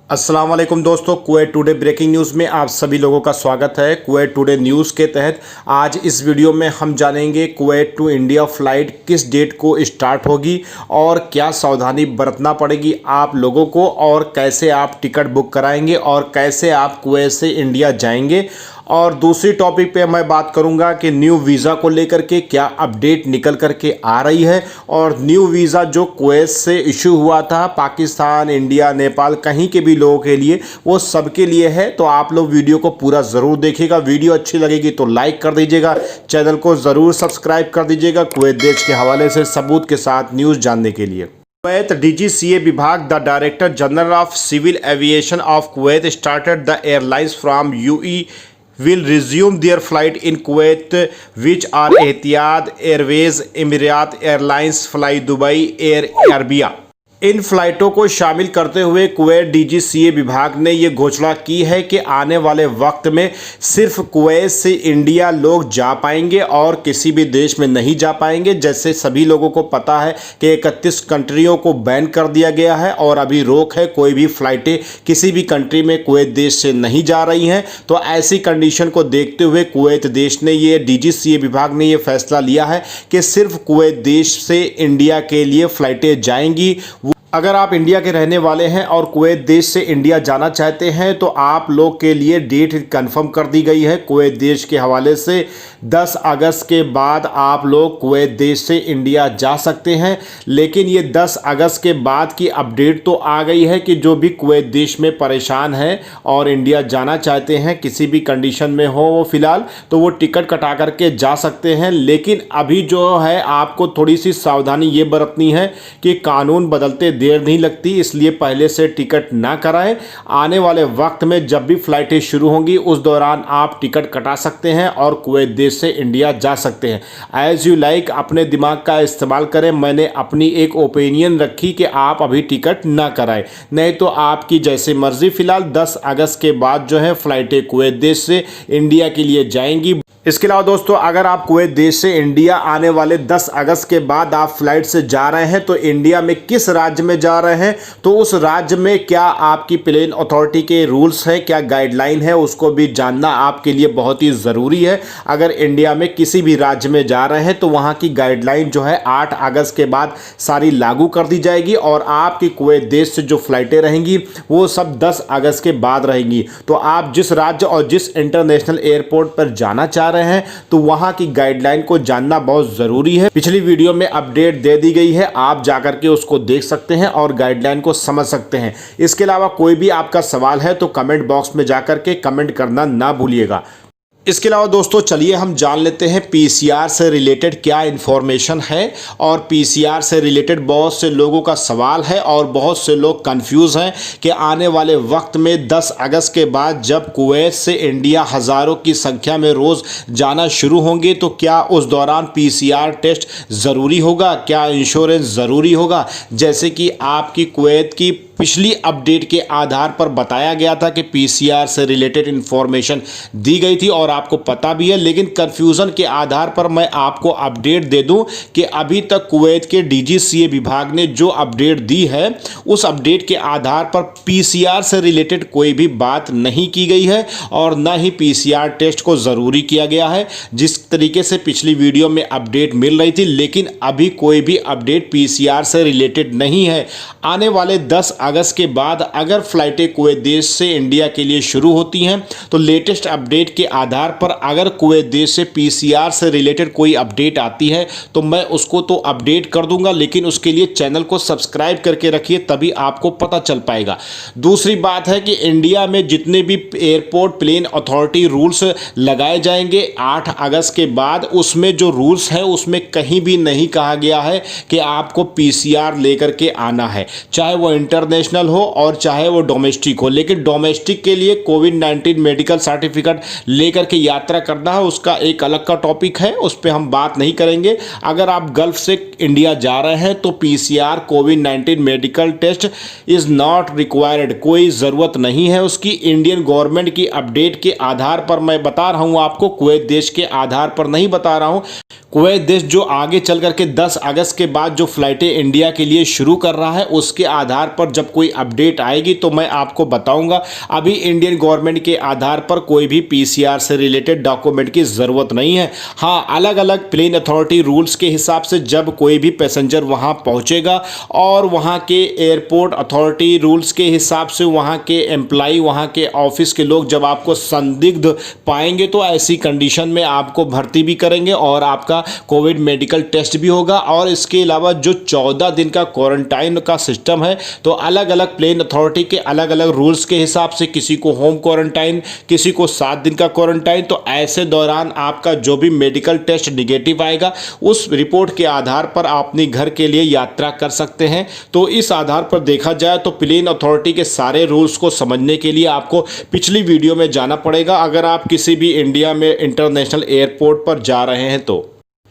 अस्सलाम वालेकुम दोस्तों, कुवैत टुडे ब्रेकिंग न्यूज़ में आप सभी लोगों का स्वागत है। कुवैत टुडे न्यूज़ के तहत आज इस वीडियो में हम जानेंगे कुवैत टू इंडिया फ़्लाइट किस डेट को स्टार्ट होगी और क्या सावधानी बरतना पड़ेगी आप लोगों को, और कैसे आप टिकट बुक कराएंगे और कैसे आप कुवैत से इंडिया जाएंगे। और दूसरी टॉपिक पे मैं बात करूंगा कि न्यू वीज़ा को लेकर के क्या अपडेट निकल करके आ रही है, और न्यू वीज़ा जो कुवैत से इशू हुआ था पाकिस्तान, इंडिया, नेपाल कहीं के भी लोगों के लिए, वो सबके लिए है। तो आप लोग वीडियो को पूरा ज़रूर देखिएगा। वीडियो अच्छी लगेगी तो लाइक कर दीजिएगा, चैनल को ज़रूर सब्सक्राइब कर दीजिएगा कुवैत देश के हवाले से सबूत के साथ न्यूज़ जानने के लिए। कुवैत डीजीसीए विभाग the director general of civil aviation of Kuwait started the airlines from UAE will resume their flight in Kuwait, which are Etihad Airways, Emirat Airlines, Fly Dubai, Air Arabia। इन फ्लाइटों को शामिल करते हुए Kuwait DGCA विभाग ने ये घोषणा की है कि आने वाले वक्त में सिर्फ कुवैत से इंडिया लोग जा पाएंगे और किसी भी देश में नहीं जा पाएंगे। जैसे सभी लोगों को पता है कि 31 कंट्रियों को बैन कर दिया गया है और अभी रोक है, कोई भी फ़्लाइटें किसी भी कंट्री में कुवैत देश से नहीं जा रही हैं। तो ऐसी कंडीशन को देखते हुए कुवैत देश ने ये डीजीसीए विभाग ने ये फैसला लिया है कि सिर्फ कुवैत देश से इंडिया के लिए फ़्लाइटें जाएंगी। अगर आप इंडिया के रहने वाले हैं और कुवैत देश से इंडिया जाना चाहते हैं तो आप लोग के लिए डेट कंफर्म कर दी गई है कुवैत देश के हवाले से। 10 अगस्त के बाद आप लोग कुवैत देश से इंडिया जा सकते हैं। लेकिन ये 10 अगस्त के बाद की अपडेट तो आ गई है कि जो भी कुवैत देश में परेशान है और इंडिया जाना चाहते हैं, किसी भी कंडीशन में हो वो फ़िलहाल, तो वो टिकट कटा करके जा सकते हैं। लेकिन अभी जो है आपको थोड़ी सी सावधानी ये बरतनी है कि कानून बदलते देर नहीं लगती, इसलिए पहले से टिकट ना कराएं। आने वाले वक्त में जब भी फ़्लाइटें शुरू होंगी उस दौरान आप टिकट कटा सकते हैं और कुवैत देश से इंडिया जा सकते हैं। एज़ यू लाइक, अपने दिमाग का इस्तेमाल करें। मैंने अपनी एक ओपिनियन रखी कि आप अभी टिकट ना कराएं, नहीं तो आपकी जैसे मर्जी। फ़िलहाल 10 अगस्त के बाद जो है फ़्लाइटें कुवैत देश से इंडिया के लिए जाएंगी। इसके अलावा दोस्तों, अगर आप कुवैत देश से इंडिया आने वाले 10 अगस्त के बाद आप फ्लाइट से जा रहे हैं तो इंडिया में किस राज्य में जा रहे हैं, तो उस राज्य में क्या आपकी प्लेन अथॉरिटी के रूल्स हैं, क्या गाइडलाइन है, उसको भी जानना आपके लिए बहुत ही ज़रूरी है। अगर इंडिया में किसी भी राज्य में जा रहे हैं तो वहाँ की गाइडलाइन जो है 8 अगस्त के बाद सारी लागू कर दी जाएगी और आपकी कुवैत देश से जो फ्लाइटें रहेंगी वो सब 10 अगस्त के बाद रहेंगी। तो आप जिस राज्य और जिस इंटरनेशनल एयरपोर्ट पर जाना चाह रहे हैं तो वहां की गाइडलाइन को जानना बहुत जरूरी है। पिछली वीडियो में अपडेट दे दी गई है, आप जाकर के उसको देख सकते हैं और गाइडलाइन को समझ सकते हैं। इसके अलावा कोई भी आपका सवाल है तो कमेंट बॉक्स में जाकर के कमेंट करना ना भूलिएगा। इसके अलावा दोस्तों चलिए हम जान लेते हैं पीसीआर से रिलेटेड क्या इन्फॉर्मेशन है। और पीसीआर से रिलेटेड बहुत से लोगों का सवाल है और बहुत से लोग कंफ्यूज हैं कि आने वाले वक्त में 10 अगस्त के बाद जब कुवैत से इंडिया हज़ारों की संख्या में रोज़ जाना शुरू होंगे तो क्या उस दौरान पीसीआर टेस्ट ज़रूरी होगा, क्या इंश्योरेंस ज़रूरी होगा। जैसे कि आपकी कुवैत की पिछली अपडेट के आधार पर बताया गया था कि पीसीआर से रिलेटेड इन्फॉर्मेशन दी गई थी और आपको पता भी है, लेकिन कन्फ्यूज़न के आधार पर मैं आपको अपडेट दे दूं कि अभी तक कुवैत के डीजीसीए विभाग ने जो अपडेट दी है उस अपडेट के आधार पर पीसीआर से रिलेटेड कोई भी बात नहीं की गई है और ना ही पीसीआर टेस्ट को ज़रूरी किया गया है जिस तरीके से पिछली वीडियो में अपडेट मिल रही थी। लेकिन अभी कोई भी अपडेट पीसीआर से रिलेटेड नहीं है। आने वाले 10 अगस्त के बाद अगर फ़्लाइटें कुवैत देश से इंडिया के लिए शुरू होती हैं तो लेटेस्ट अपडेट के आधार पर अगर कुवैत देश से पीसीआर से रिलेटेड कोई अपडेट आती है तो मैं उसको तो अपडेट कर दूंगा, लेकिन उसके लिए चैनल को सब्सक्राइब करके रखिए, तभी आपको पता चल पाएगा। दूसरी बात है कि इंडिया में जितने भी एयरपोर्ट प्लेन अथॉरिटी रूल्स लगाए जाएंगे 8 अगस्त के बाद, उसमें जो रूल्स हैं उसमें कहीं भी नहीं कहा गया है कि आपको पीसीआर लेकर के आना है, चाहे वो इंटरनेशनल हो और चाहे वो डोमेस्टिक हो। लेकिन डोमेस्टिक के लिए कोविड-19 मेडिकल सर्टिफिकेट लेकर के यात्रा करना है, उसका एक अलग का टॉपिक है, उस पर हम बात नहीं करेंगे। अगर आप गल्फ से इंडिया जा रहे हैं तो पीसीआर कोविड-19 medical test is not required, कोई ज़रूरत नहीं है उसकी। इंडियन गवर्नमेंट की अपडेट के आधार पर मैं बता रहा हूँ आपको, कुवैत देश के आधार पर नहीं बता रहा हूँ। कुवैत देश जो आगे चल करके 10 अगस्त के बाद जो फ्लाइटें इंडिया के लिए शुरू कर रहा है उसके आधार पर जब जब कोई अपडेट आएगी तो मैं आपको बताऊंगा। अभी इंडियन गवर्नमेंट के आधार पर कोई भी पीसीआर से रिलेटेड डॉक्यूमेंट की ज़रूरत नहीं है। हाँ, अलग अलग प्लेन अथॉरिटी रूल्स के हिसाब से जब कोई भी पैसेंजर वहाँ पहुँचेगा और वहाँ के एयरपोर्ट अथॉरिटी रूल्स के हिसाब से वहाँ के एम्प्लाई, वहाँ के ऑफिस के लोग जब आपको संदिग्ध पाएंगे तो ऐसी कंडीशन में आपको भर्ती भी करेंगे और आपका कोविड मेडिकल टेस्ट भी होगा। और इसके अलावा जो 14 दिन का क्वारंटाइन का सिस्टम है, तो अलग अलग प्लेन अथॉरिटी के अलग अलग रूल्स के हिसाब से किसी को होम क्वारंटाइन, किसी को 7 दिन का क्वारंटाइन। तो ऐसे दौरान आपका जो भी मेडिकल टेस्ट निगेटिव आएगा उस रिपोर्ट के आधार पर आप अपने घर के लिए यात्रा कर सकते हैं। तो इस आधार पर देखा जाए तो प्लेन अथॉरिटी के सारे रूल्स को समझने के लिए आपको पिछली वीडियो में जाना पड़ेगा अगर आप किसी भी इंडिया में इंटरनेशनल एयरपोर्ट पर जा रहे हैं तो।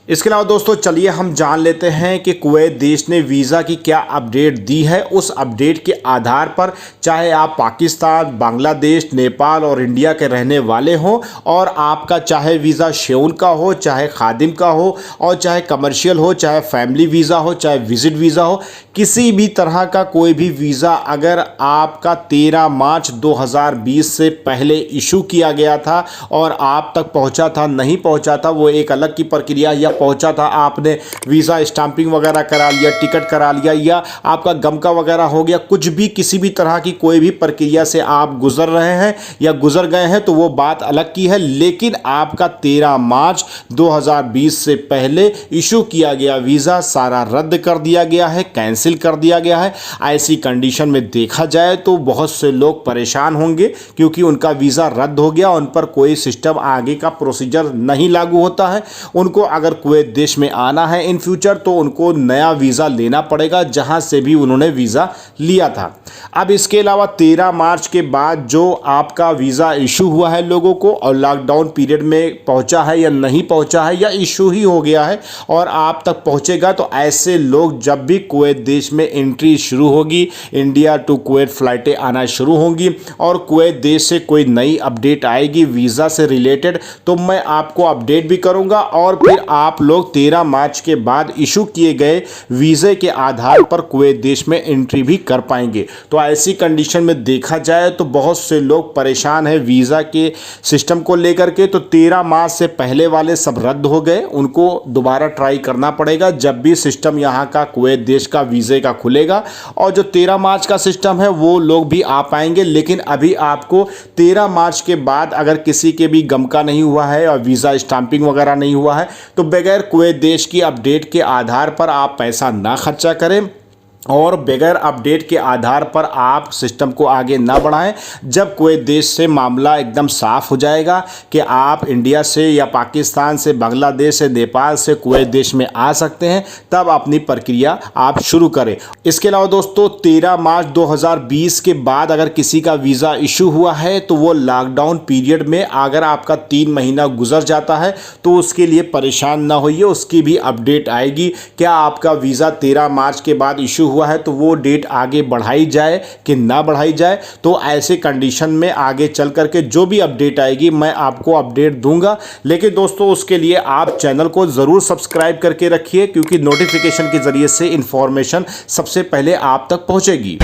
इसके अलावा दोस्तों चलिए हम जान लेते हैं कि कुवैत देश ने वीज़ा की क्या अपडेट दी है। उस अपडेट के आधार पर चाहे आप पाकिस्तान, बांग्लादेश, नेपाल और इंडिया के रहने वाले हों और आपका चाहे वीज़ा शेउन का हो, चाहे खादिम का हो और चाहे कमर्शियल हो, चाहे फैमिली वीज़ा हो, चाहे विजिट वीज़ा हो, किसी भी तरह का कोई भी वीज़ा अगर आपका 13 मार्च 2020 से पहले इशू किया गया था और आप तक पहुंचा था, नहीं पहुंचा था, वो एक अलग की प्रक्रिया, या पहुंचा था आपने वीज़ा स्टाम्पिंग वगैरह करा लिया, टिकट करा लिया, या आपका गमका वगैरह हो गया, कुछ भी किसी भी तरह की कोई भी प्रक्रिया से आप गुजर रहे हैं या गुजर गए हैं तो वो बात अलग की है। लेकिन आपका 13 मार्च 2020 से पहले इशू किया गया वीज़ा सारा रद्द कर दिया गया है, कैंसिल कर दिया गया है। ऐसी कंडीशन में देखा जाए तो बहुत से लोग परेशान होंगे क्योंकि उनका वीज़ा रद्द हो गया, उन पर कोई सिस्टम आगे का प्रोसीजर नहीं लागू होता है। उनको अगर कुवैत देश में आना है इन फ्यूचर तो उनको नया वीज़ा लेना पड़ेगा जहां से भी उन्होंने वीज़ा लिया था। अब इसके अलावा 13 मार्च के बाद जो आपका वीज़ा इशू हुआ है लोगों को और लॉकडाउन पीरियड में पहुंचा है या नहीं पहुंचा है या इशू ही हो गया है और आप तक पहुंचेगा, तो ऐसे लोग जब भी कुवैत देश में एंट्री शुरू होगी, इंडिया टू कुवैत फ़्लाइटें आना शुरू होंगी और कुवैत देश से कोई नई अपडेट आएगी वीज़ा से रिलेटेड तो मैं आपको अपडेट भी करूंगा और फिर आप लोग 13 मार्च के बाद इशू किए गए वीज़े के आधार पर कुवैत देश में एंट्री भी कर पाएंगे। तो ऐसी कंडीशन में देखा जाए तो बहुत से लोग परेशान हैं वीज़ा के सिस्टम को लेकर के। तो 13 मार्च से पहले वाले सब रद्द हो गए, उनको दोबारा ट्राई करना पड़ेगा जब भी सिस्टम यहाँ का कुवैत देश का वीज़े का खुलेगा। और जो 13 मार्च का सिस्टम है वो लोग भी आ पाएंगे, लेकिन अभी आपको 13 मार्च के बाद अगर किसी के भी गमका नहीं हुआ है और वीज़ा स्टाम्पिंग वगैरह नहीं हुआ है तो बगैर कुवैत देश की अपडेट के आधार पर आप पैसा ना खर्चा करें और बगैर अपडेट के आधार पर आप सिस्टम को आगे ना बढ़ाएं। जब कुवैत देश से मामला एकदम साफ हो जाएगा कि आप इंडिया से या पाकिस्तान से, बांग्लादेश से, नेपाल से कुवैत देश में आ सकते हैं, तब अपनी प्रक्रिया आप शुरू करें। इसके अलावा दोस्तों 13 मार्च 2020 के बाद अगर किसी का वीज़ा इशू हुआ है तो वो लॉकडाउन पीरियड में अगर आपका 3 महीना गुजर जाता है तो उसके लिए परेशान ना होइए, उसकी भी अपडेट आएगी। क्या आपका वीज़ा 13 मार्च के बाद इशू हुआ है तो वो डेट आगे बढ़ाई जाए कि ना बढ़ाई जाए। तो ऐसे कंडीशन में आगे चल करके जो भी अपडेट आएगी मैं आपको अपडेट दूंगा। लेकिन दोस्तों उसके लिए आप चैनल को ज़रूर सब्सक्राइब करके रखिए क्योंकि नोटिफिकेशन के ज़रिए से इंफॉर्मेशन सबसे पहले आप तक पहुंचेगी।